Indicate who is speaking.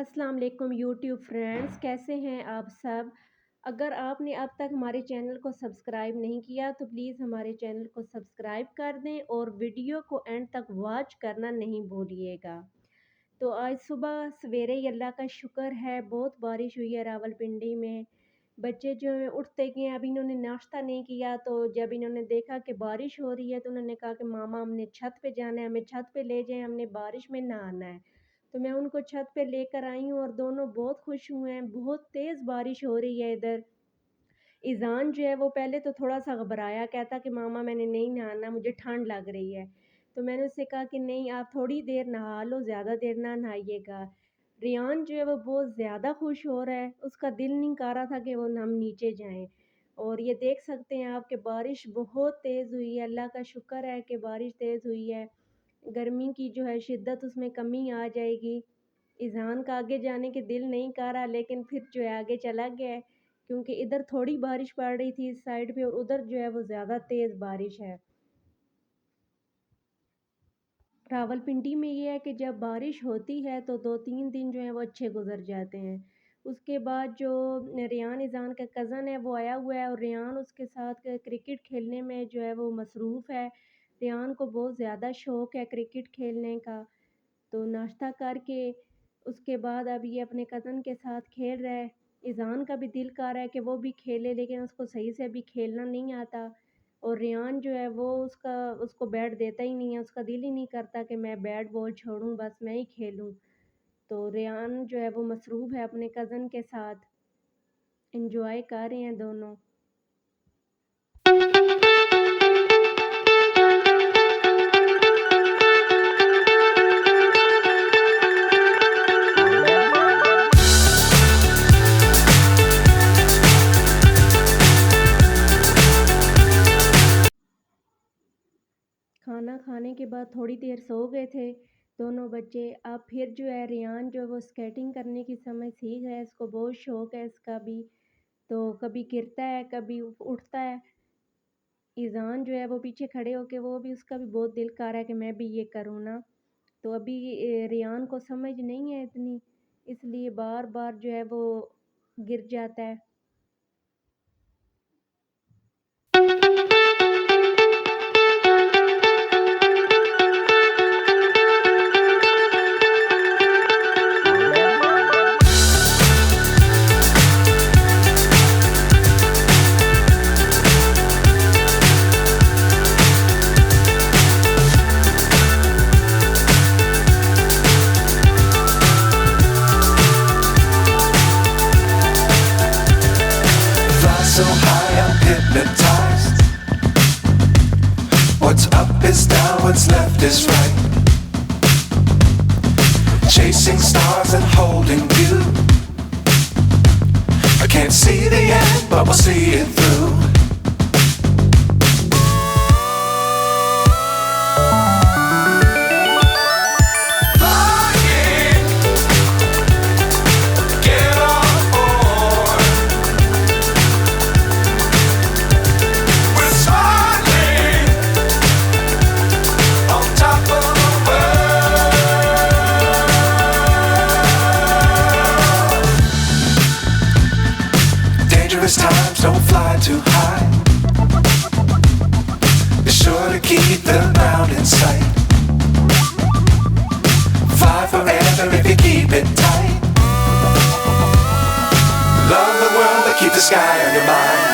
Speaker 1: अस्सलाम वालेकुम YouTube friends, कैसे हैं आप सब। अगर आपने अब तक हमारे चैनल को सब्सक्राइब नहीं किया तो प्लीज़ हमारे चैनल को सब्सक्राइब कर दें और वीडियो को एंड तक वॉच करना नहीं भूलिएगा। तो आज सुबह सवेरे ही अल्लाह का शुक्र है, बहुत बारिश हुई है रावलपिंडी में। बच्चे जो हैं उठते गए, अभी इन्होंने नाश्ता नहीं किया तो जब इन्होंने देखा कि बारिश हो रही है तो उन्होंने कहा कि मामा हमने छत पे जाना है, हमें छत पे ले जाएं, हमने बारिश में नहाना है। तो मैं उनको छत पे लेकर आई हूँ और दोनों बहुत खुश हुए हैं। बहुत तेज़ बारिश हो रही है इधर। ईज़ान जो है वो पहले तो थोड़ा-सा घबराया, कहता कि मामा मैंने नहीं नहाना, मुझे ठंड लग रही है। तो मैंने उससे कहा कि नहीं आप थोड़ी देर नहा लो, ज़्यादा देर ना नहाइएगा। रियान जो है वो बहुत ज़्यादा खुश हो रहा है, उसका दिल नहीं कर रहा था कि वो हम नीचे जाएँ। और ये देख सकते हैं आप कि बारिश बहुत तेज़ हुई है, अल्लाह का शुक्र है कि बारिश तेज़ हुई है। गर्मी की जो है शिद्दत उसमें कमी आ जाएगी। इज़ान का आगे जाने के दिल नहीं कर रहा, लेकिन फिर जो है आगे चला गया है, क्योंकि इधर थोड़ी बारिश पड़ रही थी इस साइड पे और उधर जो है वो ज़्यादा तेज़ बारिश है। रावलपिंडी में ये है कि जब बारिश होती है तो 2-3 दिन जो है वो अच्छे गुज़र जाते हैं। उसके बाद जो रेयान इज़ान का कज़न है वो आया हुआ है और रेयान उसके साथ क्रिकेट खेलने में जो है वो मसरूफ़ है। रेयान को बहुत ज़्यादा शौक़ है क्रिकेट खेलने का। तो नाश्ता करके उसके बाद अब ये अपने कज़न के साथ खेल रहा है। इज़ान का भी दिल कर रहा है कि वो भी खेले, लेकिन उसको सही से अभी खेलना नहीं आता। और रेयान जो है वो उसको बैट देता ही नहीं है, उसका दिल ही नहीं करता कि मैं बैट बॉल छोड़ूँ, बस मैं ही खेलूँ। तो रेयान जो है वो मसरूफ़ है अपने कज़न के साथ, एंजॉय कर रहे हैं दोनों। खाना खाने के बाद थोड़ी देर सो गए थे दोनों बच्चे। अब फिर जो है रेयान जो है वो स्केटिंग करने की समझ सीख है, इसको बहुत शौक़ है इसका भी। तो कभी गिरता है, कभी उठता है। ईज़ान जो है वो पीछे खड़े होके वो भी उसका भी बहुत दिल कर रहा है कि मैं भी ये करूँ ना। तो अभी रेयान को समझ नहीं है इतनी, इसलिए बार-बार जो है वो गिर जाता है।
Speaker 2: So high, I'm hypnotized. What's up is down, what's left is right. Chasing stars and holding you. I can't see the end, but we'll see it through. Times don't fly too high. Be sure to keep the ground in sight. Fly forever if you keep it tight. Love the world but keep the sky on your mind.